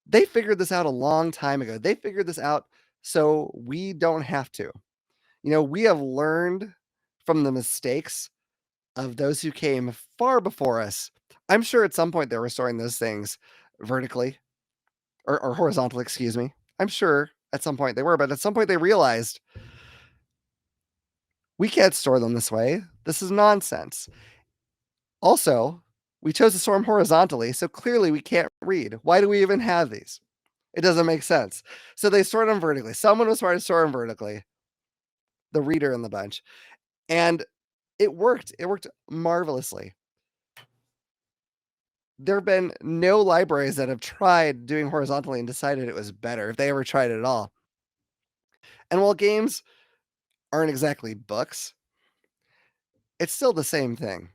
They figured this out a long time ago. They figured this out so we don't have to. We have learned from the mistakes of those who came far before us. I'm sure at some point they were storing those things vertically or horizontally, excuse me. I'm sure at some point they were, but at some point they realized we can't store them this way. This is nonsense. Also, we chose to store them horizontally, so clearly we can't read. Why do we even have these? It doesn't make sense. So they stored them vertically. Someone was trying to store them vertically, the reader in the bunch. And it worked. It worked marvelously. There have been no libraries that have tried doing horizontally and decided it was better, if they ever tried it at all. And while games aren't exactly books, it's still the same thing.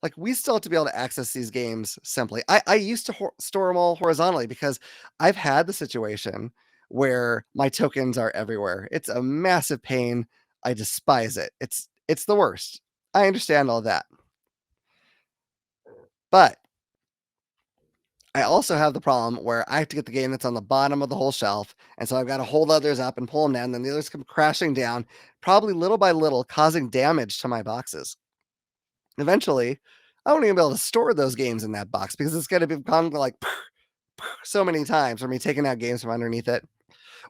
Like, we still have to be able to access these games simply. I used to store them all horizontally because I've had the situation where my tokens are everywhere. It's a massive pain. I despise it. It's the worst. I understand all that. But I also have the problem where I have to get the game that's on the bottom of the whole shelf, and so I've got to hold others up and pull them down, then the others come crashing down, probably little by little, causing damage to my boxes. Eventually, I won't even be able to store those games in that box because it's going to become like so many times for me taking out games from underneath it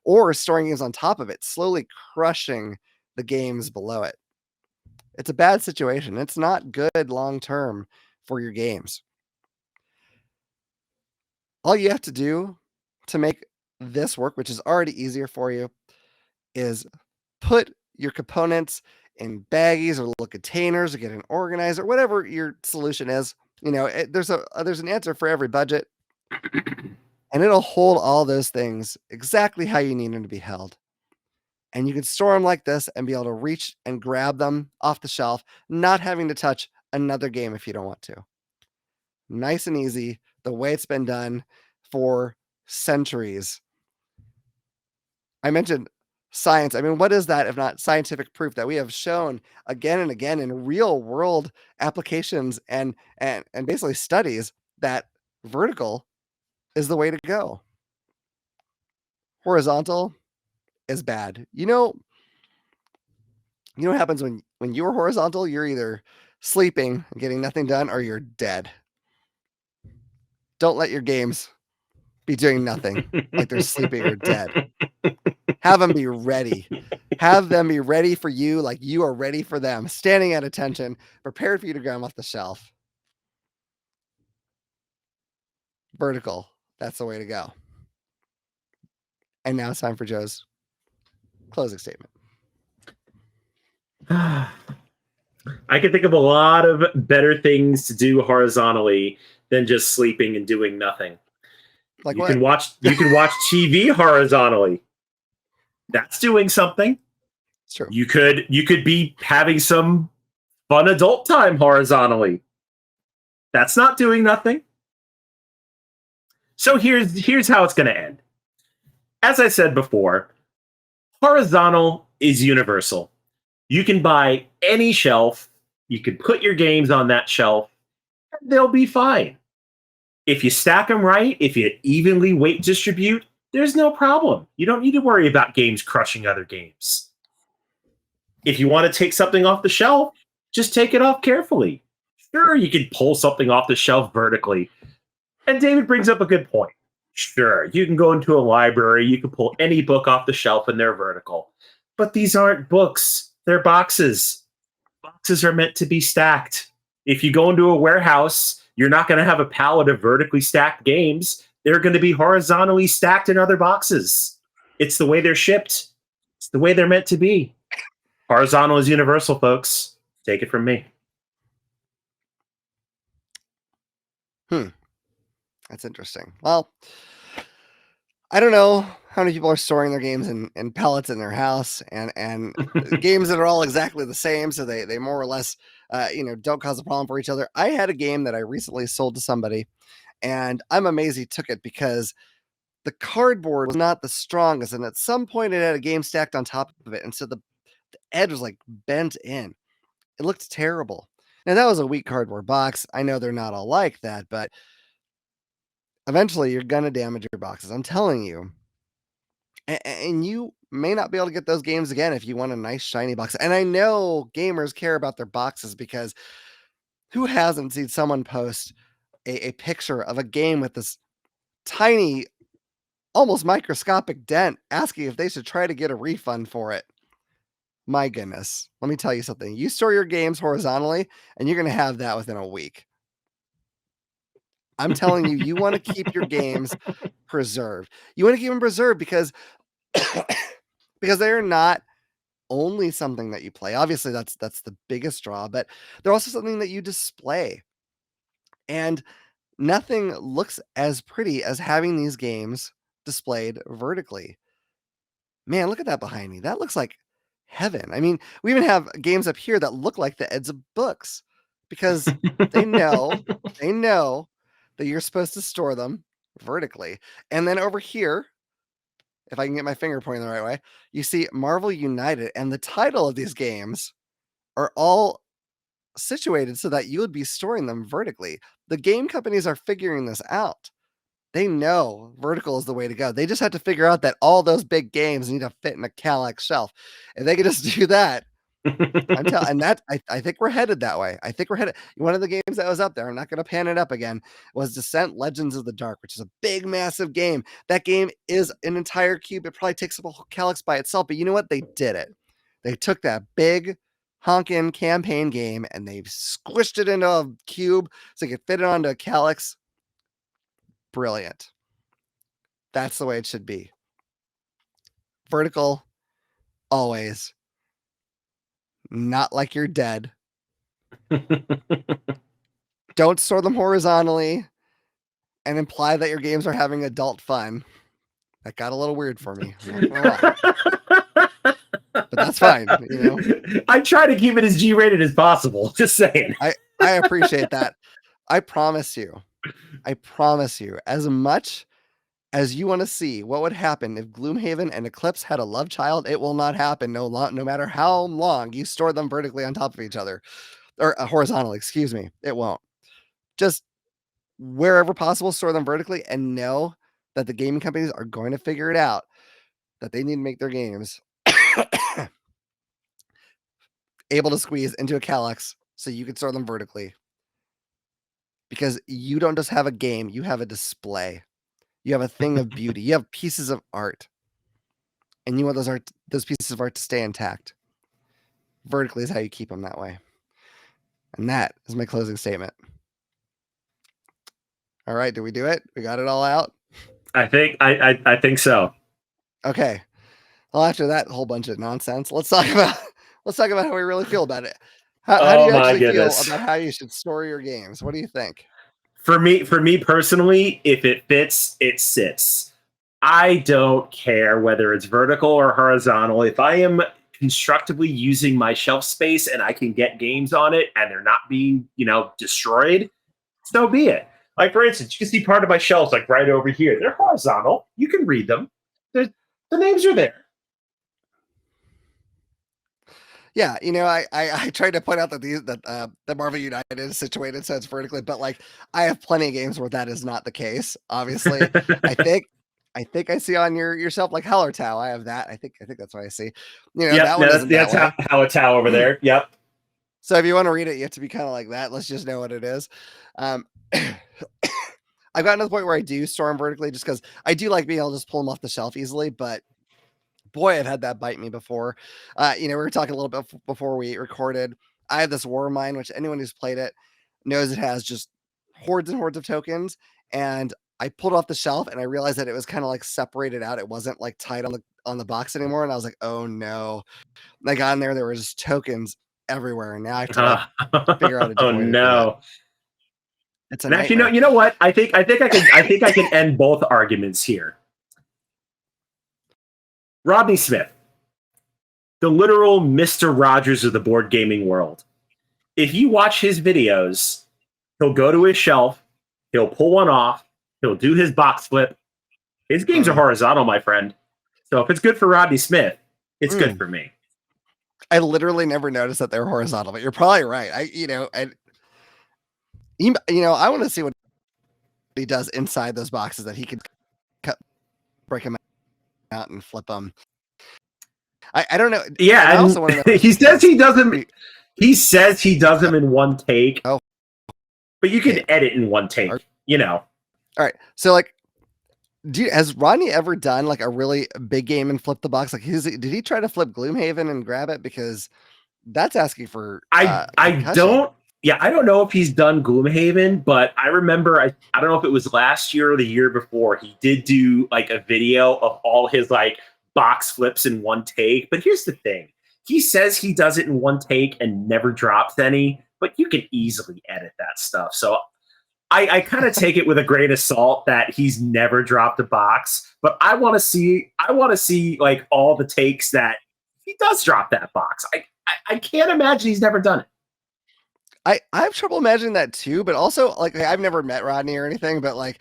or storing games on top of it, slowly crushing the games below it. It's a bad situation. It's not good long term for your games. All you have to do to make this work, which is already easier for you, is put your components in baggies or little containers or get an organizer, whatever your solution is. There's an answer for every budget, and it'll hold all those things exactly how you need them to be held. And you can store them like this and be able to reach and grab them off the shelf, not having to touch another game if you don't want to. Nice and easy, the way it's been done for centuries. I mentioned science. I mean, what is that if not scientific proof that we have shown again and again in real world applications and basically studies that vertical is the way to go. Horizontal is bad. What happens when you're horizontal? You're either sleeping and getting nothing done or you're dead. Don't let your games be doing nothing like they're sleeping or dead. Have them be ready. Have them be ready for you like you are ready for them, standing at attention, prepared for you to grab them off the shelf. Vertical. That's the way to go. And now it's time for Joe's closing statement. I can think of a lot of better things to do horizontally than just sleeping and doing nothing. Like you what? can watch TV horizontally. That's doing something. It's true. You could be having some fun adult time horizontally. That's not doing nothing. So here's how it's going to end. As I said before, horizontal is universal. You can buy any shelf, you can put your games on that shelf, and they'll be fine. If you stack them right, if you evenly weight distribute, there's no problem. You don't need to worry about games crushing other games. If you want to take something off the shelf, just take it off carefully. Sure, you can pull something off the shelf vertically. And David brings up a good point. Sure, you can go into a library, you can pull any book off the shelf and they're vertical. But these aren't books, they're boxes. Boxes are meant to be stacked. If you go into a warehouse, you're not going to have a pallet of vertically stacked games. They're going to be horizontally stacked in other boxes. It's the way they're shipped. It's the way they're meant to be. Horizontal is universal, folks. Take it from me. That's interesting. Well, I don't know how many people are storing their games in pallets in their house and games that are all exactly the same, so they more or less don't cause a problem for each other. I had a game that I recently sold to somebody, and I'm amazed he took it because the cardboard was not the strongest, and at some point it had a game stacked on top of it, and so the edge was like bent in. It looked terrible. Now that was a weak cardboard box. I know they're not all like that, but eventually you're gonna damage your boxes. I'm telling you. And you may not be able to get those games again if you want a nice shiny box. And I know gamers care about their boxes because who hasn't seen someone post a picture of a game with this tiny, almost microscopic dent asking if they should try to get a refund for it? My goodness. Let me tell you something. You store your games horizontally, and you're going to have that within a week. I'm telling you, you want to keep your games preserved. You want to keep them preserved because because they're not only something that you play. Obviously, that's the biggest draw, but they're also something that you display. And nothing looks as pretty as having these games displayed vertically. Man, look at that behind me. That looks like heaven. I mean, we even have games up here that look like the ends of books because they know, they know that you're supposed to store them vertically. And then over here, if I can get my finger pointing the right way, you see Marvel United, and the title of these games are all situated so that you would be storing them vertically. The game companies are figuring this out. They know vertical is the way to go. They just have to figure out that all those big games need to fit in a Kallax shelf. If they could just do that, and that I think we're headed that way. I think we're headed. One of the games that was up there, I'm not going to pan it up again, was Descent Legends of the Dark, which is a big, massive game. That game is an entire cube. It probably takes up a whole Kallax by itself, but you know what? They did it. They took that big honkin' campaign game and they squished it into a cube so they could fit it onto a Kallax. Brilliant. That's the way it should be. Vertical, always. Not like you're dead. Don't store them horizontally and imply that your games are having adult fun. That got a little weird for me. I'm not gonna lie. But that's fine, you know. I try to keep it as G-rated as possible. Just saying. I appreciate that. I promise you, as much as you want to see what would happen if Gloomhaven and Eclipse had a love child, it will not happen. No matter how long you store them vertically on top of each other, or horizontally, excuse me, it won't. Just wherever possible, store them vertically, and know that the gaming companies are going to figure it out, that they need to make their games able to squeeze into a Kallax so you can store them vertically. Because you don't just have a game, you have a display. You have a thing of beauty. You have pieces of art. And you want those pieces of art to stay intact. Vertically is how you keep them that way. And that is my closing statement. All right, did we do it? We got it all out? I think so. Okay. Well, after that whole bunch of nonsense, let's talk about how we really feel about it. How do you actually feel about how you should store your games? What do you think? For me personally, if it fits, it sits. I don't care whether it's vertical or horizontal. If I am constructively using my shelf space and I can get games on it and they're not being, destroyed, so be it. Like, for instance, you can see part of my shelves like right over here. They're horizontal. You can read them. The names are there. Yeah, I tried to point out that the Marvel United is situated so it's vertically, but like I have plenty of games where that is not the case. Obviously, I think I see on yourself like Hallertau. I have that. I think that's what I see. That one isn't that way. Hallertau over there. Yep. So if you want to read it, you have to be kind of like that. Let's just know what it is. I've gotten to the point where I do store them vertically just because I do like being able to just pull them off the shelf easily, but boy, I've had that bite me before. We were talking a little bit before we recorded. I have this war mine, which anyone who's played it knows it has just hordes and hordes of tokens. And I pulled it off the shelf and I realized that it was kind of like separated out. It wasn't like tied on the box anymore. And I was like, oh no. And I got in there were just tokens everywhere. And now I have to figure out a different way to do that. It's a actually, you know what? I think I can end both arguments here. Rodney Smith, the literal Mr. Rogers of the board gaming world. If you watch his videos, he'll go to his shelf, he'll pull one off, he'll do his box flip. His games are horizontal, my friend. So if it's good for Rodney Smith, it's good for me. I literally never noticed that they're horizontal, but you're probably right. I want to see what he does inside those boxes that he could break them out and flip them. I don't know. Yeah, and I also want to know. he says he does them. He says he does them in one take. Oh, but you can edit in one take. All right. So like, has Rodney ever done like a really big game and flip the box? Like, did he try to flip Gloomhaven and grab it? Because that's asking for I don't. Yeah, I don't know if he's done Gloomhaven, but I remember I don't know if it was last year or the year before, he did do like a video of all his like box flips in one take. But here's the thing. He says he does it in one take and never drops any, but you can easily edit that stuff. So I kind of take it with a grain of salt that he's never dropped a box, but I want to see like all the takes that he does drop that box. I can't imagine he's never done it. I have trouble imagining that too, but also like I've never met Rodney or anything, but like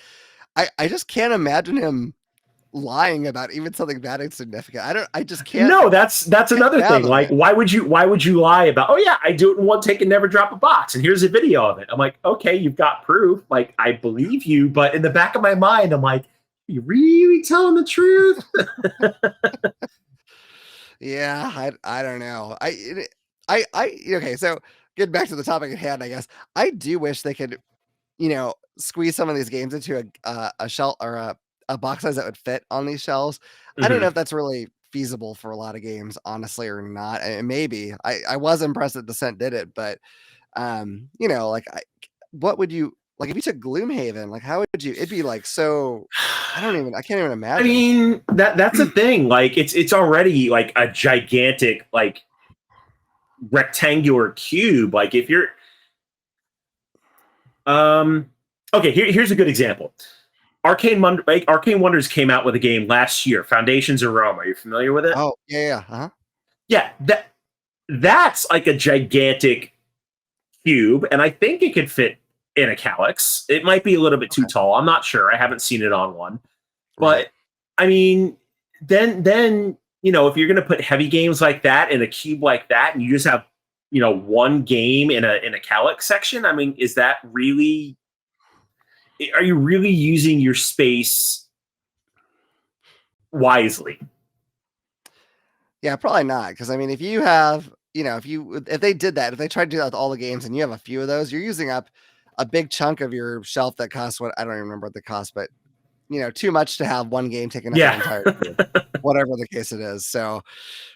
I just can't imagine him lying about even something that insignificant. I just can't. No, that's another thing. Like, why would you lie about, oh yeah, I do it in one take and never drop a box, and here's a video of it. I'm like, okay, you've got proof. Like, I believe you, but in the back of my mind, I'm like, are you really telling the truth? Yeah, I don't know. Okay, so getting back to the topic at hand, I guess I do wish they could, squeeze some of these games into a shell or a box size that would fit on these shelves. I don't know if that's really feasible for a lot of games, honestly, or not. And maybe I was impressed that Descent did it, but like what would you like if you took Gloomhaven? Like, how would you? It'd be like so. I can't even imagine. I mean, that's the thing. Like, it's already like a gigantic like rectangular cube. Like, if you're okay, here's a good example. Arcane Wonders came out with a game last year, Foundations of Rome. Are you familiar with it? Oh, yeah. Uh-huh. Yeah, that's like a gigantic cube, and I think it could fit in a calyx. It might be a little bit too tall. I'm not sure. I haven't seen it on one. But I mean, then if you're going to put heavy games like that in a cube like that, and you just have one game in a calyx section, I mean, is that really? Are you really using your space wisely? Yeah, probably not. Because I mean, if you have, if they did that, if they tried to do that with all the games, and you have a few of those, you're using up a big chunk of your shelf that costs what I don't even remember what the cost, but too much to have one game taking up the entire cube, whatever the case it is. So,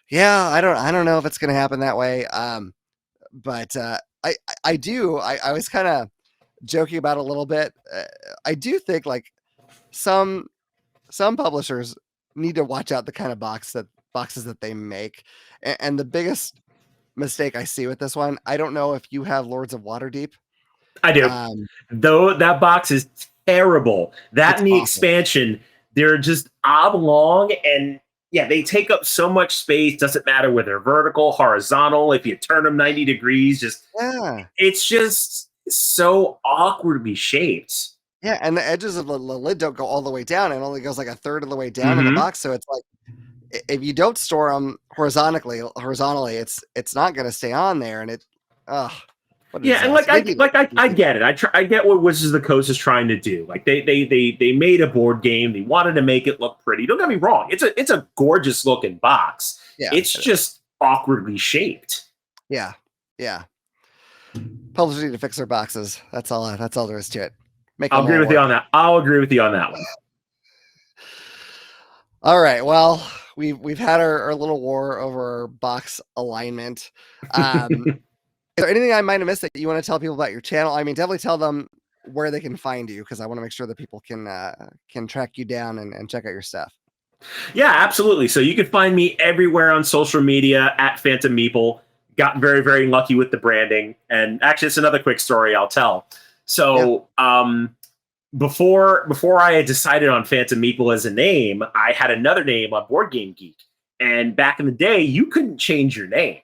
yeah, I don't know if it's going to happen that way. But I was kind of joking about it a little bit. I do think like some publishers need to watch out the kind of boxes that they make. And the biggest mistake I see with this one, I don't know if you have Lords of Waterdeep. I do. Though that box is terrible. That and the awful expansion, they're just oblong, and yeah, they take up so much space. Doesn't matter whether they're vertical, horizontal. If you turn them 90 degrees, it's just so awkwardly shaped. Yeah, and the edges of the lid don't go all the way down. It only goes like a third of the way down in the box. So it's like if you don't store them horizontally, it's not going to stay on there, and it. Yeah, and I get it. I get what Wizards of the Coast is trying to do. Like they made a board game. They wanted to make it look pretty. Don't get me wrong. It's a gorgeous looking box. Yeah, it's just awkwardly shaped. Yeah. Publishers need to fix their boxes. That's all there is to it. I'll agree with you on that. I'll agree with you on that one. All right. Well, we've had our little war over our box alignment. Is there anything I might have missed that you want to tell people about your channel? I mean, definitely tell them where they can find you, because I want to make sure that people can track you down and check out your stuff. Yeah, absolutely. So you can find me everywhere on social media at Phantom Meeple. Got very, very lucky with the branding. And actually, it's another quick story I'll tell. So before I had decided on Phantom Meeple as a name, I had another name on Board Game Geek. And back in the day, you couldn't change your name.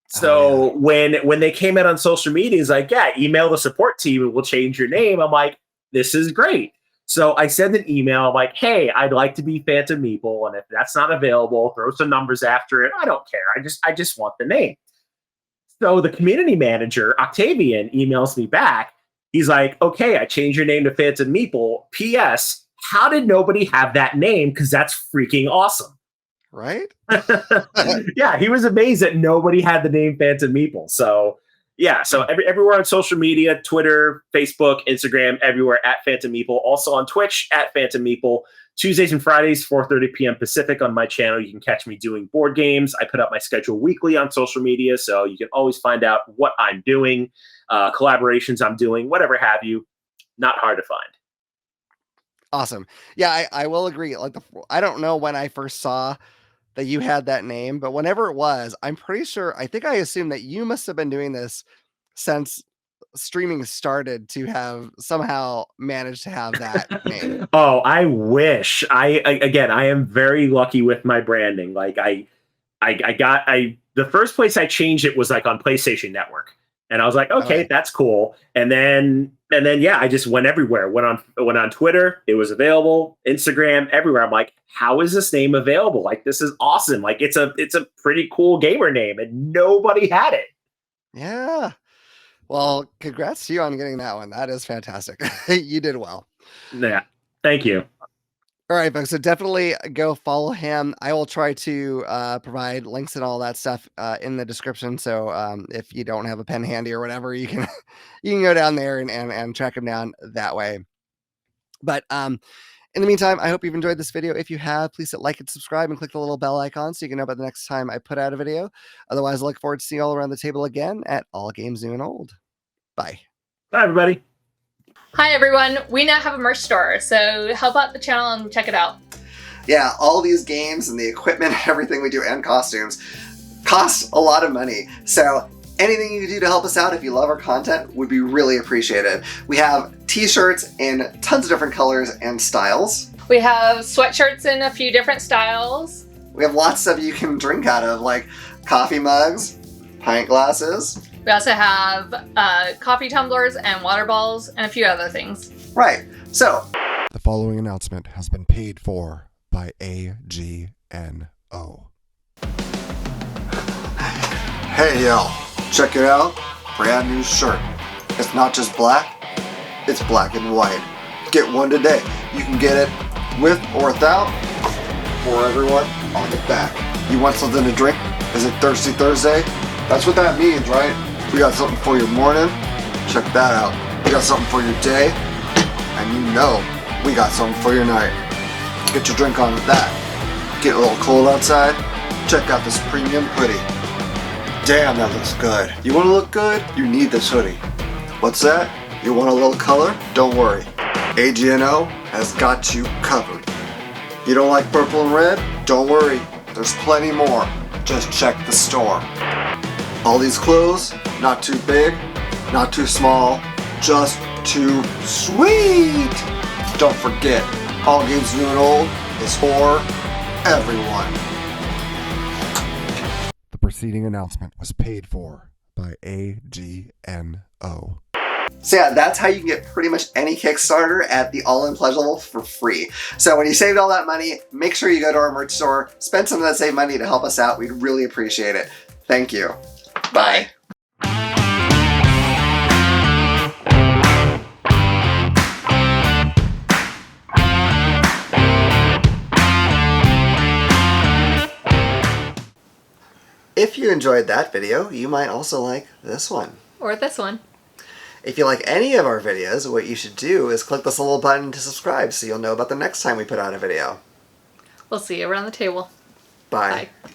So when they came out on social media, it's like, yeah, email the support team and we'll change your name. I'm like, this is great. So I send an email. I'm like, hey, I'd like to be Phantom Meeple, and if that's not available, throw some numbers after it. I don't care. I just want the name. So the community manager, Octavian, emails me back. He's like, okay, I changed your name to Phantom Meeple. P.S. How did nobody have that name? Because that's freaking awesome. Right? Yeah, he was amazed that nobody had the name Phantom Meeple. So yeah, so everywhere on social media, Twitter, Facebook, Instagram, everywhere at Phantom Meeple. Also on Twitch at Phantom Meeple. Tuesdays and Fridays, 4:30 p.m. Pacific on my channel. You can catch me doing board games. I put up my schedule weekly on social media, so you can always find out what I'm doing, collaborations I'm doing, whatever have you. Not hard to find. Awesome. Yeah, I will agree. Like I don't know when I first saw that you had that name, but whenever it was, I'm pretty sure, I think I assume that you must have been doing this since streaming started to have somehow managed to have that name. Oh, I wish. Again, I am very lucky with my branding. Like I the first place I changed it was like on PlayStation Network. And I was like, okay, that's cool. And then yeah, I just went everywhere. Went on Twitter, it was available, Instagram, everywhere. I'm like, how is this name available? Like, this is awesome. Like it's a pretty cool gamer name, and nobody had it. Yeah. Well, congrats to you on getting that one. That is fantastic. You did well. Yeah. Thank you. All right, folks. So definitely go follow him. I will try to provide links and all that stuff in the description. So if you don't have a pen handy or whatever, you can you can go down there and track him down that way. But in the meantime, I hope you've enjoyed this video. If you have, please hit like and subscribe and click the little bell icon so you can know about the next time I put out a video. Otherwise, I look forward to seeing you all around the table again at All Games New and Old. Bye. Bye, everybody. Hi everyone, we now have a merch store, so help out the channel and check it out. Yeah, all these games and the equipment, everything we do, and costumes cost a lot of money. So anything you can do to help us out if you love our content would be really appreciated. We have t-shirts in tons of different colors and styles. We have sweatshirts in a few different styles. We have lots of you can drink out of, like coffee mugs, pint glasses. We also have coffee tumblers and water balls and a few other things. Right. So, the following announcement has been paid for by AGNO. hey y'all, check it out. Brand new shirt. It's not just black, it's black and white. Get one today. You can get it with or without, for everyone on the back. You want something to drink? Is it Thirsty Thursday? That's what that means, right? We got something for your morning. Check that out. We got something for your day. And you know, we got something for your night. Get your drink on with that. Get a little cold outside? Check out this premium hoodie. Damn, that looks good. You want to look good? You need this hoodie. What's that? You want a little color? Don't worry. AGNO has got you covered. You don't like purple and red? Don't worry. There's plenty more. Just check the store. All these clothes, not too big, not too small, just too sweet. Don't forget, All Games New and Old is for everyone. The preceding announcement was paid for by AGNO. So yeah, that's how you can get pretty much any Kickstarter at the all-in pledge level for free. So when you saved all that money, make sure you go to our merch store, spend some of that saved money to help us out. We'd really appreciate it. Thank you. Bye. If you enjoyed that video, you might also like this one. Or this one. If you like any of our videos, what you should do is click this little button to subscribe so you'll know about the next time we put out a video. We'll see you around the table. Bye. Bye.